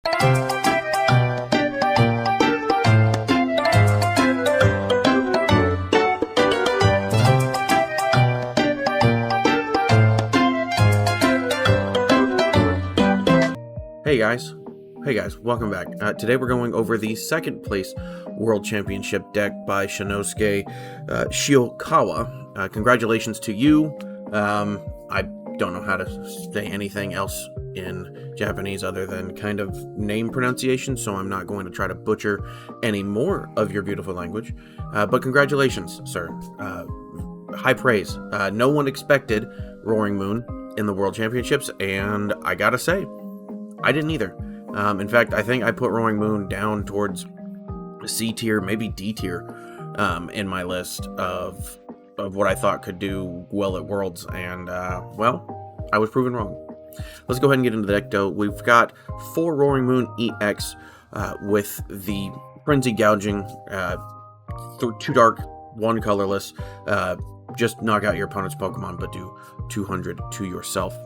Hey guys, welcome back. Today we're going over the second place World Championship deck by Shinosuke Shiokawa. Congratulations to you. I don't know how to say anything else in Japanese other than kind of name pronunciation, so I'm not going to try to butcher any more of your beautiful language. But congratulations, sir. High praise. No one expected Roaring Moon in the World Championships, and I gotta say, I didn't either. In fact, I think I put Roaring Moon down towards C tier, maybe D tier, in my list of what I thought could do well at Worlds, and well, I was proven wrong. Let's go ahead and get into the deck, though. We've got 4 Roaring Moon EX with the Frenzy Gouging, 2 dark, 1 colorless. Just knock out your opponent's Pokemon, but do 200 to yourself.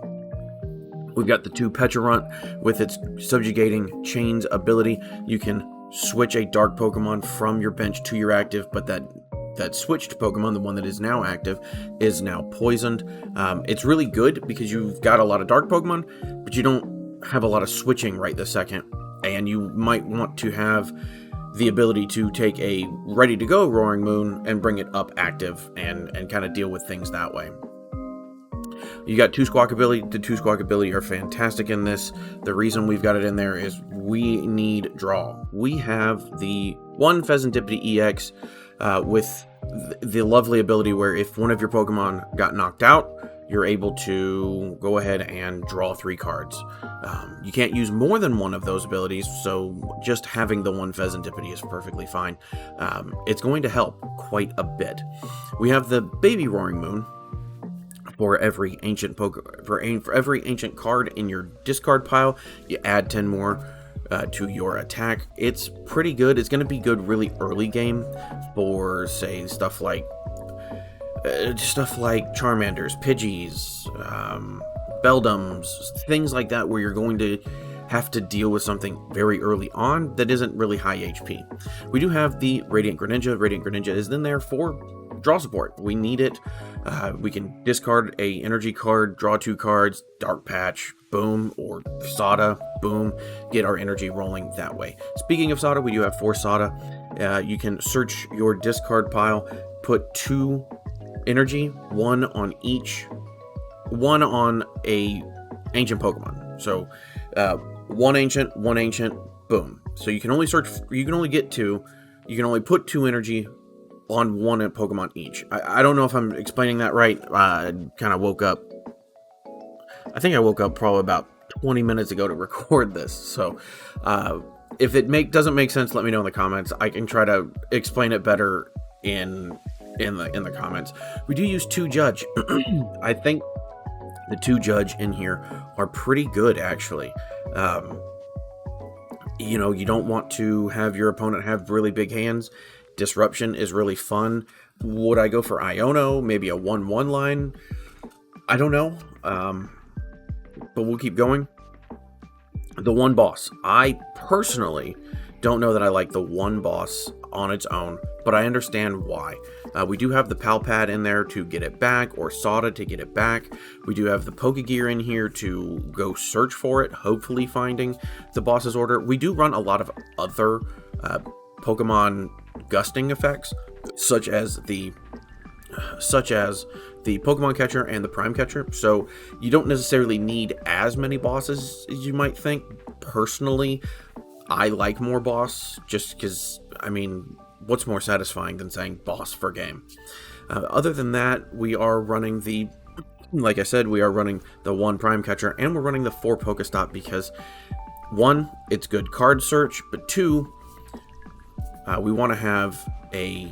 We've got the 2 Pecharunt with its Subjugating Chains ability. You can switch a dark Pokemon from your bench to your active, but that switched Pokemon, the one that is now active, is now poisoned. It's really good because you've got a lot of dark Pokemon, but you don't have a lot of switching right this second, and you might want to have the ability to take a ready-to-go Roaring Moon and bring it up active and kind of deal with things that way. You got 2 Squawkabilly. The 2 Squawkabilly are fantastic in this. The reason we've got it in there is we need draw. We have the 1 Fezandipiti EX with the lovely ability where if one of your Pokemon got knocked out, you're able to go ahead and draw 3 cards. You can't use more than one of those abilities, so just having the 1 Fezandipiti is perfectly fine. It's going to help quite a bit. We have the Baby Roaring Moon. For every ancient for every ancient card in your discard pile, you add 10 more to your attack. It's pretty good. It's going to be good really early game for, say, stuff like Charmanders, Pidgeys, Beldums, things like that, where you're going to have to deal with something very early on that isn't really high HP. We do have the Radiant Greninja. Radiant Greninja is in there for draw support. We need it. We can discard a energy card, draw 2 cards, Dark Patch, boom, or Sada, boom, get our energy rolling that way. Speaking of Sada, we do have 4 Sada. You can search your discard pile, put 2 energy, 1 on a ancient Pokemon. So 1 ancient, boom. So you can only search, you can only get 2, you can only put 2 energy on 1 Pokemon each. I don't know if I'm explaining that right. I kind of woke up. I think I woke up probably about 20 minutes ago to record this. So if it doesn't make sense, let me know in the comments. I can try to explain it better in the comments. We do use 2 Judge. I think the 2 Judge in here are pretty good, actually. You know, you don't want to have your opponent have really big hands. Disruption is really fun. Would I go for Iono? Maybe a 1/1 line? I don't know. But we'll keep going. The 1 boss. I personally don't know that I like the 1 boss on its own, but I understand why. We do have the Pal Pad in there to get it back, or Sada to get it back. We do have the Pokégear in here to go search for it, hopefully finding the boss's order. We do run a lot of other Pokemon gusting effects, such as the Pokemon Catcher and the Prime Catcher, so you don't necessarily need as many bosses as you might think. Personally, I like more boss, just because, I mean, what's more satisfying than saying boss for game? Other than that, we are running like I said, we are running the 1 Prime Catcher, and we're running the 4 PokéStop because, 1, it's good card search, but 2, we want to have a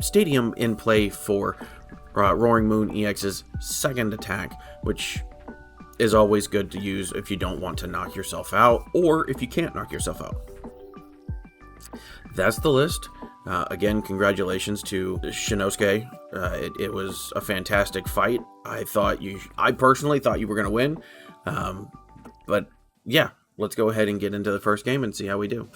stadium in play for Roaring Moon EX's second attack, which is always good to use if you don't want to knock yourself out, or if you can't knock yourself out. That's the list. Again, congratulations to Shinosuke. It was a fantastic fight. I personally thought you were going to win. But yeah, let's go ahead and get into the first game and see how we do.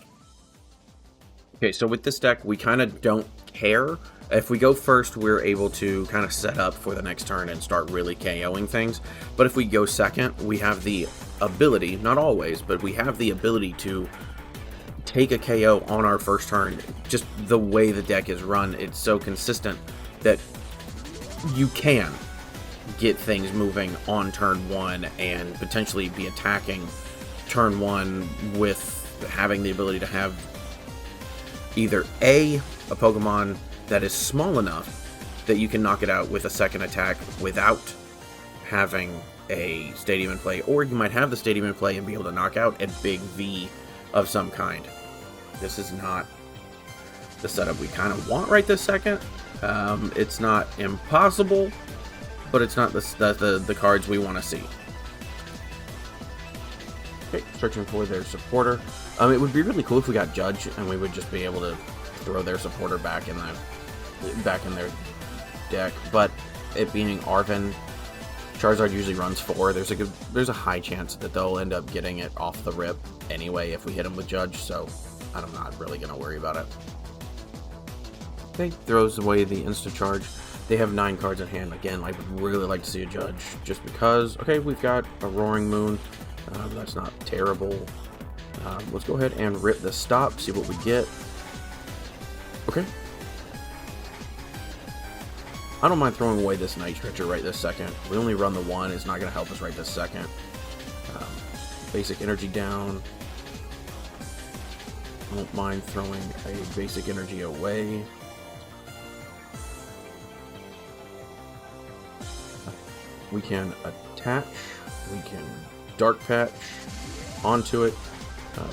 Okay, so with this deck, we kind of don't care. If we go first, we're able to kind of set up for the next turn and start really KOing things. But if we go second, we have the ability, not always, but we have the ability to take a KO on our first turn. Just the way the deck is run, it's so consistent that you can get things moving on turn 1 and potentially be attacking turn 1 with having the ability to have either a Pokemon that is small enough that you can knock it out with a second attack without having a stadium in play, or you might have the stadium in play and be able to knock out a big V of some kind. This is not the setup we kind of want right this second. It's not impossible, but it's not the cards we want to see. Okay, searching for their supporter. It would be really cool if we got Judge and we would just be able to throw their supporter back in their deck. But it being Arven, Charizard usually runs 4. There's a high chance that they'll end up getting it off the rip anyway if we hit them with Judge. So I'm not really gonna worry about it. Okay, throws away the Insta Charge. They have 9 cards in hand. Again, I would really like to see a Judge just because. Okay, we've got a Roaring Moon. That's not terrible. Let's go ahead and rip this stop, see what we get. Okay. I don't mind throwing away this Night Stretcher right this second. We only run the 1. It's not going to help us right this second. Basic Energy down. I don't mind throwing a Basic Energy away. We can attach. We can Dark Patch onto it.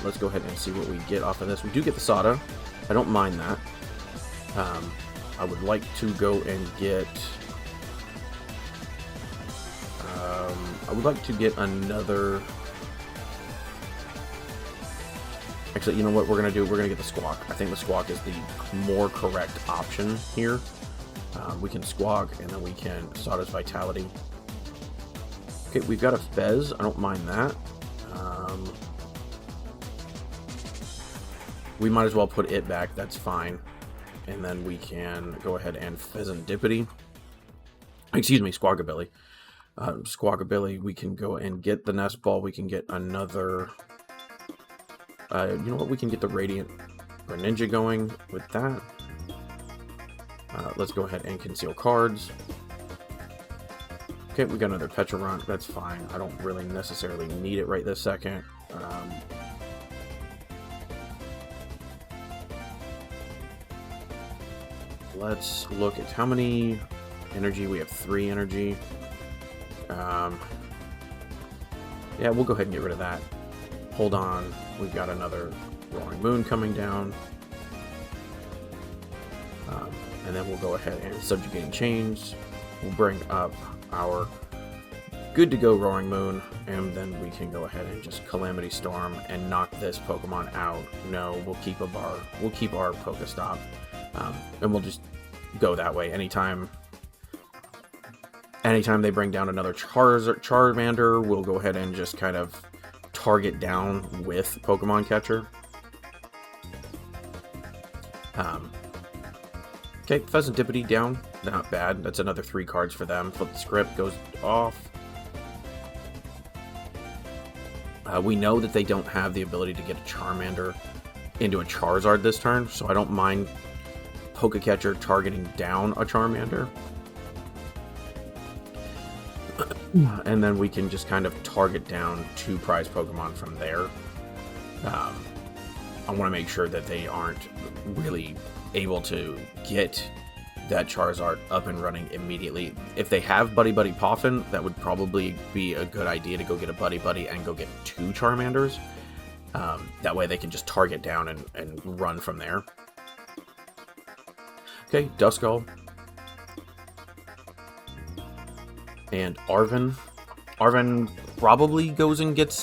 Let's go ahead and see what we get off of this. We do get the Sada. I don't mind that. I would like to go and get... I would like to get another... Actually, you know what we're going to do? We're going to get the Squawk. I think the Squawk is the more correct option here. We can Squawk, and then we can Sada's Vitality. Okay, we've got a Fez. I don't mind that. We might as well put it back. That's fine. And then we can go ahead and Fezandipiti. Excuse me, Squawkabilly. Squawkabilly, we can go and get the Nest Ball. We can get another... you know what? We can get the Radiant Greninja going with that. Let's go ahead and conceal cards. Okay, we got another Pecharunt. That's fine. I don't really necessarily need it right this second. Let's look at how many energy. We have 3 energy. Yeah, we'll go ahead and get rid of that. Hold on. We've got another Roaring Moon coming down. And then we'll go ahead and Subjugating Chains. We'll bring up our good-to-go Roaring Moon, and then we can go ahead and just Calamity Storm and knock this Pokemon out. No, we'll keep our PokéStop, and we'll just go that way. Anytime they bring down another Charmander, we'll go ahead and just kind of target down with Pokemon Catcher. Okay, Fezandipiti down. Not bad. That's another 3 cards for them. Flip the script, goes off. We know that they don't have the ability to get a Charmander into a Charizard this turn, so I don't mind Pokécatcher targeting down a Charmander. And then we can just kind of target down 2 prize Pokemon from there. I want to make sure that they aren't really able to get that Charizard up and running immediately. If they have Buddy Buddy Poffin, that would probably be a good idea to go get a Buddy Buddy and go get 2 Charmanders. That way they can just target down and run from there. Okay, Duskull. And Arven. Arven probably goes and gets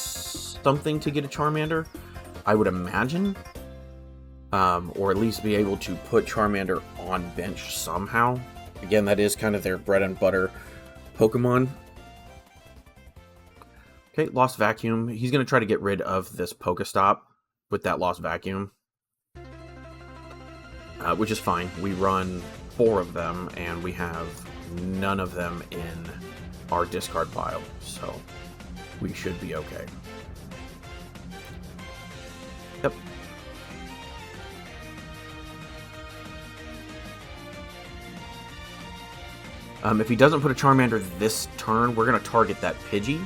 something to get a Charmander, I would imagine. Or at least be able to put Charmander on bench somehow. Again, that is kind of their bread and butter Pokemon. Okay, Lost Vacuum. He's going to try to get rid of this PokéStop with that Lost Vacuum. Which is fine. We run 4 of them, and we have none of them in our discard pile, so we should be okay. Yep. If he doesn't put a Charmander this turn, we're going to target that Pidgey.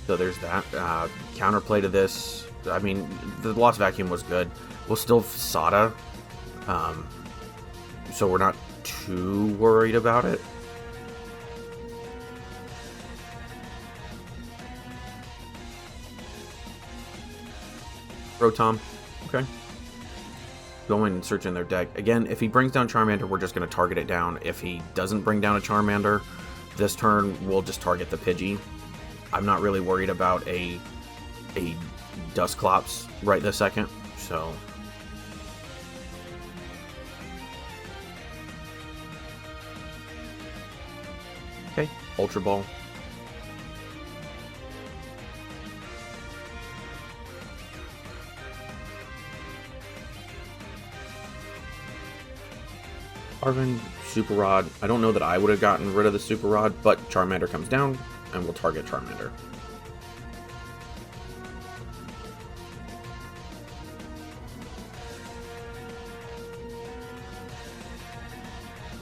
So there's that. Counterplay to this. I mean, the Lost Vacuum was good. We'll still Sada. So we're not too worried about it. Rotom. Okay. Going and searching their deck. Again, if he brings down Charmander, we're just going to target it down. If he doesn't bring down a Charmander this turn, we'll just target the Pidgey. I'm not really worried about a Dusclops right this second, so... Okay, Ultra Ball. Arvin, Super Rod. I don't know that I would have gotten rid of the Super Rod, but Charmander comes down, and we'll target Charmander.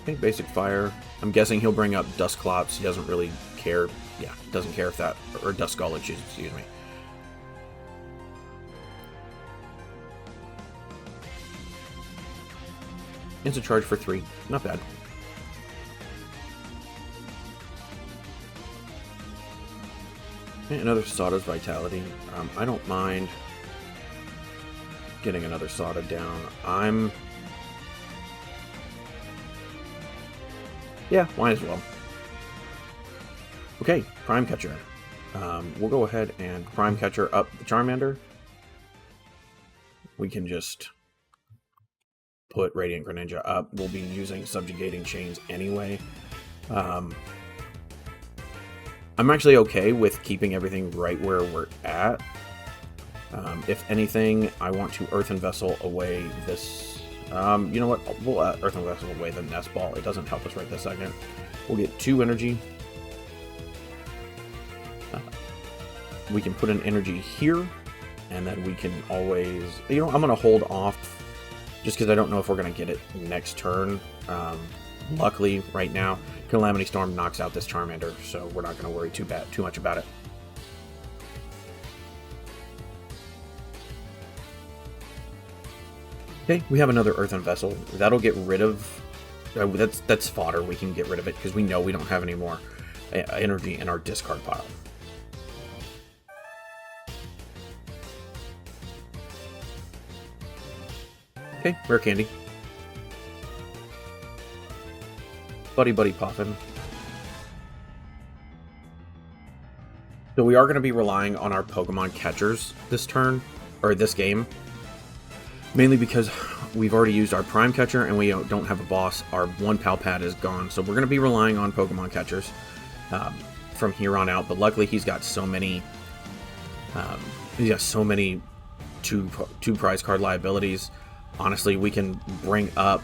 Okay, Basic Fire. I'm guessing he'll bring up Dusclops. He doesn't really care. Yeah, doesn't care if that... Or Duskull, excuse me. Instant charge for 3. Not bad. Okay, another Sada's Vitality. I don't mind getting another Sada down. Yeah, might as well. Okay, Prime Catcher. We'll go ahead and Prime Catcher up the Charmander. We can just put Radiant Greninja up. We'll be using Subjugating Chains anyway. I'm actually okay with keeping everything right where we're at. If anything, I want to Earthen Vessel away this... you know what? We'll Earthen Vessel away the Nest Ball. It doesn't help us right this second. We'll get 2 energy. We can put an energy here, and then we can always... You know, I'm going to hold off just because I don't know if we're going to get it next turn. Luckily, right now, Calamity Storm knocks out this Charmander, so we're not going to worry too much about it. Okay, we have another Earthen Vessel. That'll get rid of... that's fodder. We can get rid of it because we know we don't have any more energy in our discard pile. Okay, Rare Candy. Buddy Poffin. So we are going to be relying on our Pokemon catchers this turn, or this game. Mainly because we've already used our Prime Catcher and we don't have a boss. Our 1 Pal Pad is gone, so we're going to be relying on Pokemon Catchers from here on out. But luckily he's got so many... two prize card liabilities. Honestly, we can bring up...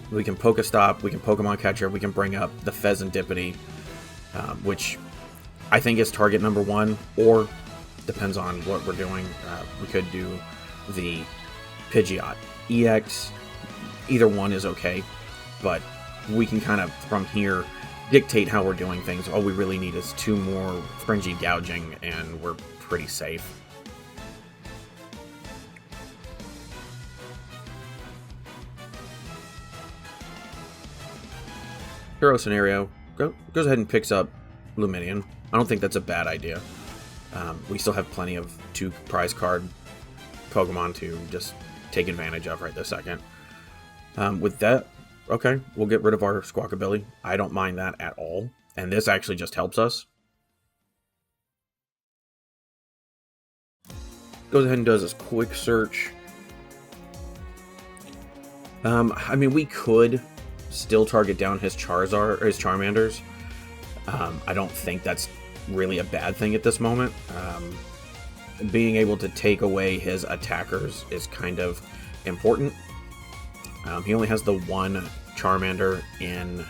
We can PokéStop, we can Pokemon Catcher, we can bring up the Fezandipiti, which I think is target number 1, or depends on what we're doing. We could do the Pidgeot EX. Either one is okay, but we can kind of, from here, dictate how we're doing things. All we really need is 2 more Fringy Gouging, and we're pretty safe. Hero Scenario goes ahead and picks up Lumineon. I don't think that's a bad idea. We still have plenty of 2 prize card Pokemon to just take advantage of right this second. With that, okay, we'll get rid of our Squawkabilly. I don't mind that at all. And this actually just helps us. Goes ahead and does this quick search. I mean, we could still target down his Charizard or his Charmanders. I don't think that's really a bad thing at this moment. Being able to take away his attackers is kind of important. He only has the one Charmander in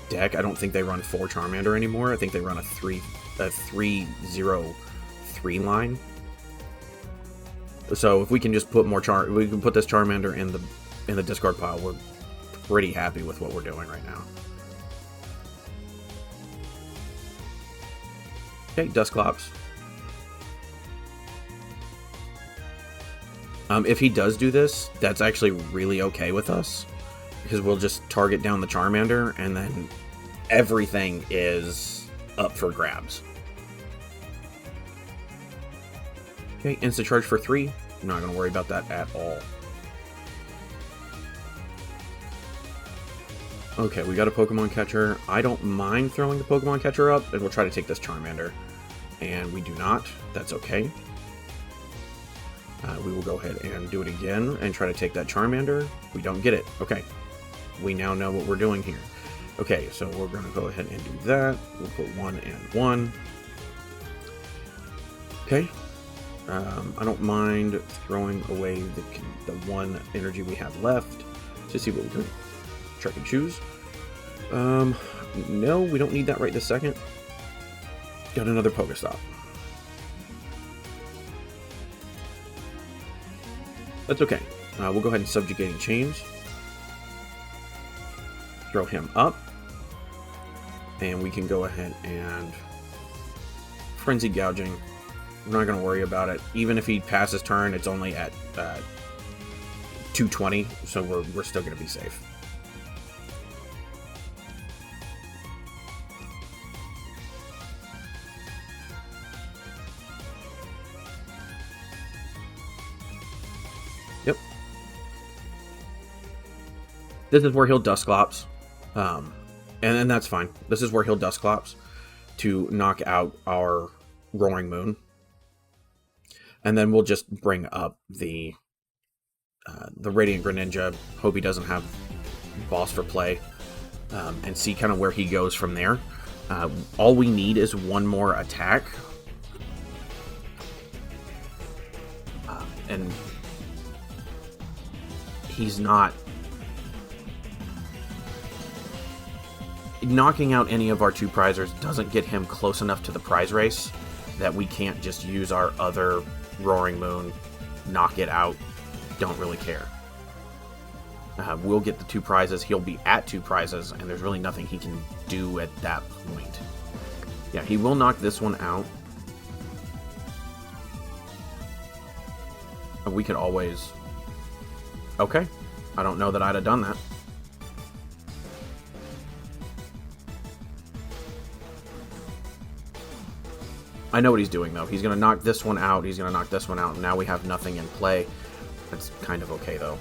deck. I don't think they run 4 Charmander anymore. I think they run a 3-0-3 line. So if we can just put more we can put this Charmander in the discard pile, we're pretty happy with what we're doing right now. Okay, Dusclops. If he does do this, that's actually really okay with us, because we'll just target down the Charmander, and then everything is up for grabs. Okay, Instant Charge for 3. I'm not going to worry about that at all. Okay, we got a Pokemon Catcher. I don't mind throwing the Pokemon Catcher up, and we'll try to take this Charmander. And we do not. That's okay. We will go ahead and do it again and try to take that Charmander. We don't get it. Okay. We now know what we're doing here. Okay, so we're going to go ahead and do that. We'll put 1 and 1. Okay. I don't mind throwing away the 1 energy we have left to see what we're doing. Trekking Shoes. No, we don't need that right this second. Got another PokéStop. That's okay. We'll go ahead and Subjugating Chains. Throw him up. And we can go ahead and Frenzied Gouging. We're not going to worry about it. Even if he passes turn, it's only at 220, so we're still going to be safe. Yep. This is where he'll Dusclops. And then that's fine. This is where he'll Dusclops to knock out our Roaring Moon. And then we'll just bring up the Radiant Greninja. Hope he doesn't have boss for play. And see kind of where he goes from there. All we need is one more attack. And he's not... Knocking out any of our 2 prizers doesn't get him close enough to the prize race that we can't just use our other Roaring Moon, knock it out, don't really care. We'll get the 2 prizes, he'll be at 2 prizes, and there's really nothing he can do at that point. Yeah, he will knock this one out. We could always... Okay, I don't know that I'd have done that. I know what he's doing, though. He's going to knock this one out. He's going to knock this one out. And now we have nothing in play. That's kind of okay, though.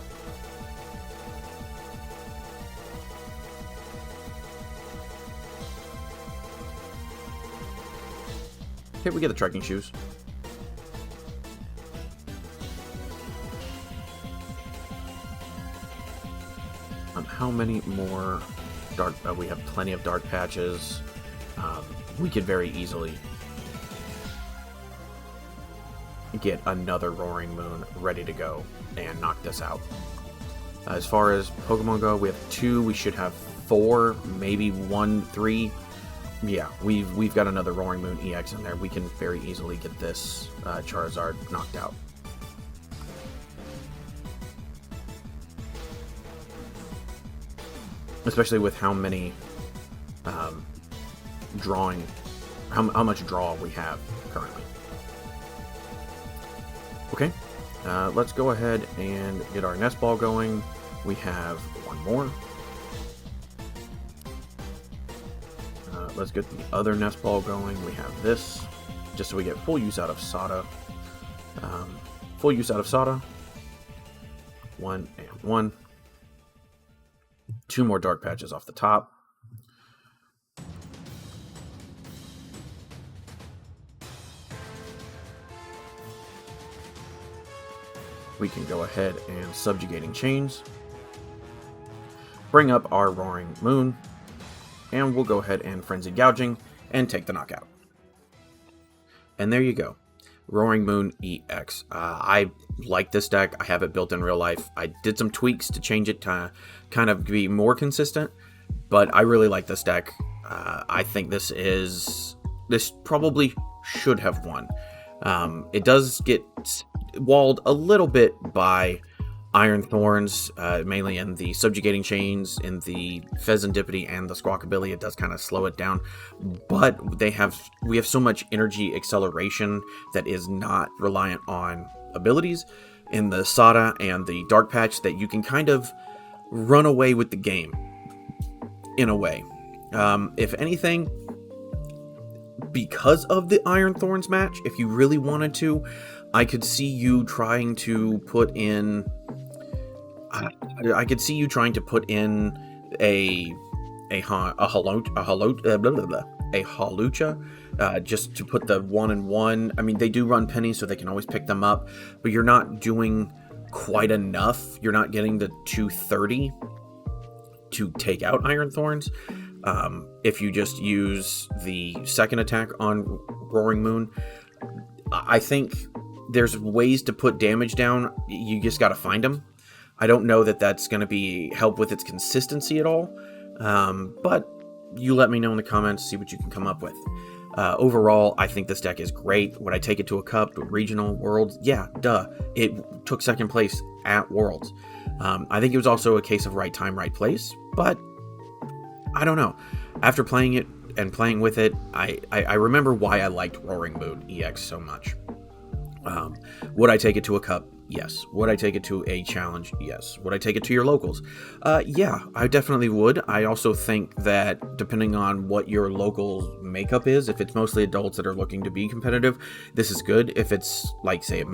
Okay, we get the Trekking Shoes. How many more dark... we have plenty of Dark Patches. We could very easily... get another Roaring Moon ready to go and knock this out. As far as Pokemon go, we have 2. We should have 4, maybe 1, 3. Yeah, we've got another Roaring Moon EX in there. We can very easily get this Charizard knocked out. Especially with how many how much draw we have currently. Okay, let's go ahead and get our Nest Ball going. We have 1 more. Let's get the other Nest Ball going. We have this, just so we get full use out of Sada. Full use out of Sada. 1 and 1. 2 more Dark Patches off the top. we can go ahead and Subjugating Chains, bring up our Roaring Moon, and we'll go ahead and Frenzied Gouging and take the knockout. And there you go. Roaring Moon EX. I like this deck. I have it built in real life. I did some tweaks to change it to kind of be more consistent, but I really like this deck. I think this probably should have won. It does get walled a little bit by Iron Thorns, mainly in the Subjugating Chains, in the Fezandipiti, and the Squawkabilly. It does kind of slow it down, but we have so much energy acceleration that is not reliant on abilities in the Sada and the Dark Patch that you can kind of run away with the game in a way. If anything, because of the Iron Thorns match, if you really wanted to, I could see you trying to put in a Hawlucha, just to put the 1-1. I mean, they do run pennies, so they can always pick them up, but you're not doing quite enough. You're not getting the 230 to take out Iron Thorns. If you just use the second attack on Roaring Moon, I think there's ways to put damage down. You just got to find them. I don't know that that's going to help with its consistency at all, but you let me know in the comments, see what you can come up with. Overall, I think this deck is great. Would I take it to a cup, regional, worlds? Yeah, duh. It took second place at Worlds. I think it was also a case of right time, right place, but I don't know. After playing it and playing with it, I remember why I liked Roaring Moon EX so much. Would I take it to a cup? Yes. Would I take it to a challenge? Yes. Would I take it to your locals? Yeah, I definitely would. I also think that depending on what your local makeup is, if it's mostly adults that are looking to be competitive, this is good. If it's like, say, at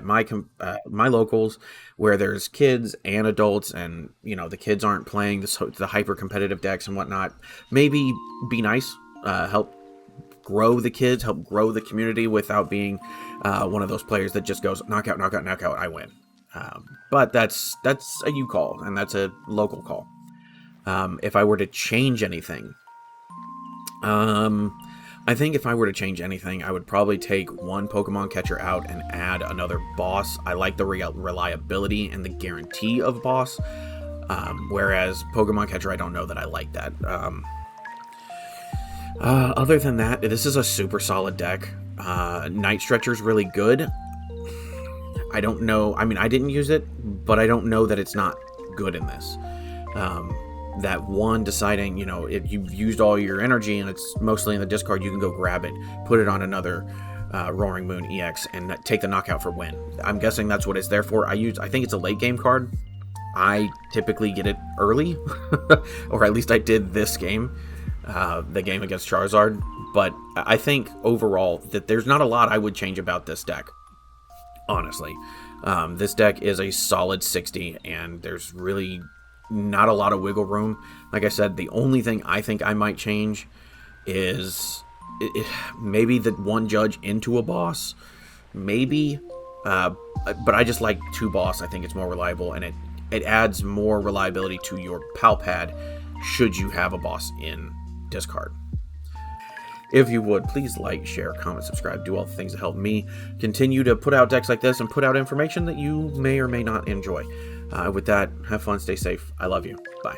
my locals where there's kids and adults, and the kids aren't playing the hyper competitive decks and whatnot, maybe be nice, help grow the kids, help grow the community without being one of those players that just goes knockout, knockout, knockout, I win. But that's a you call, and that's a local call. If I were to change anything, I think if I were to change anything, I would probably take one Pokemon Catcher out and add another boss. I like the reliability and the guarantee of boss, whereas Pokemon Catcher, I don't know that I like that. Other than that, this is a super solid deck. Night Stretcher's really good. I don't know. I mean, I didn't use it, but I don't know that it's not good in this. That one deciding, if you've used all your energy and it's mostly in the discard, you can go grab it, put it on another Roaring Moon EX, and take the knockout for win. I'm guessing that's what it's there for. I think it's a late game card. I typically get it early, or at least I did this game. The game against Charizard, but I think overall that there's not a lot I would change about this deck, honestly. This deck is a solid 60, and there's really not a lot of wiggle room. Like I said, the only thing I think I might change is maybe the one judge into a boss, maybe, but I just like 2 boss. I think it's more reliable, and it adds more reliability to your Pal Pad should you have a boss in discard. If you would, please like, share, comment, subscribe, do all the things that help me continue to put out decks like this and put out information that you may or may not enjoy. With that, have fun, stay safe. I love you. Bye.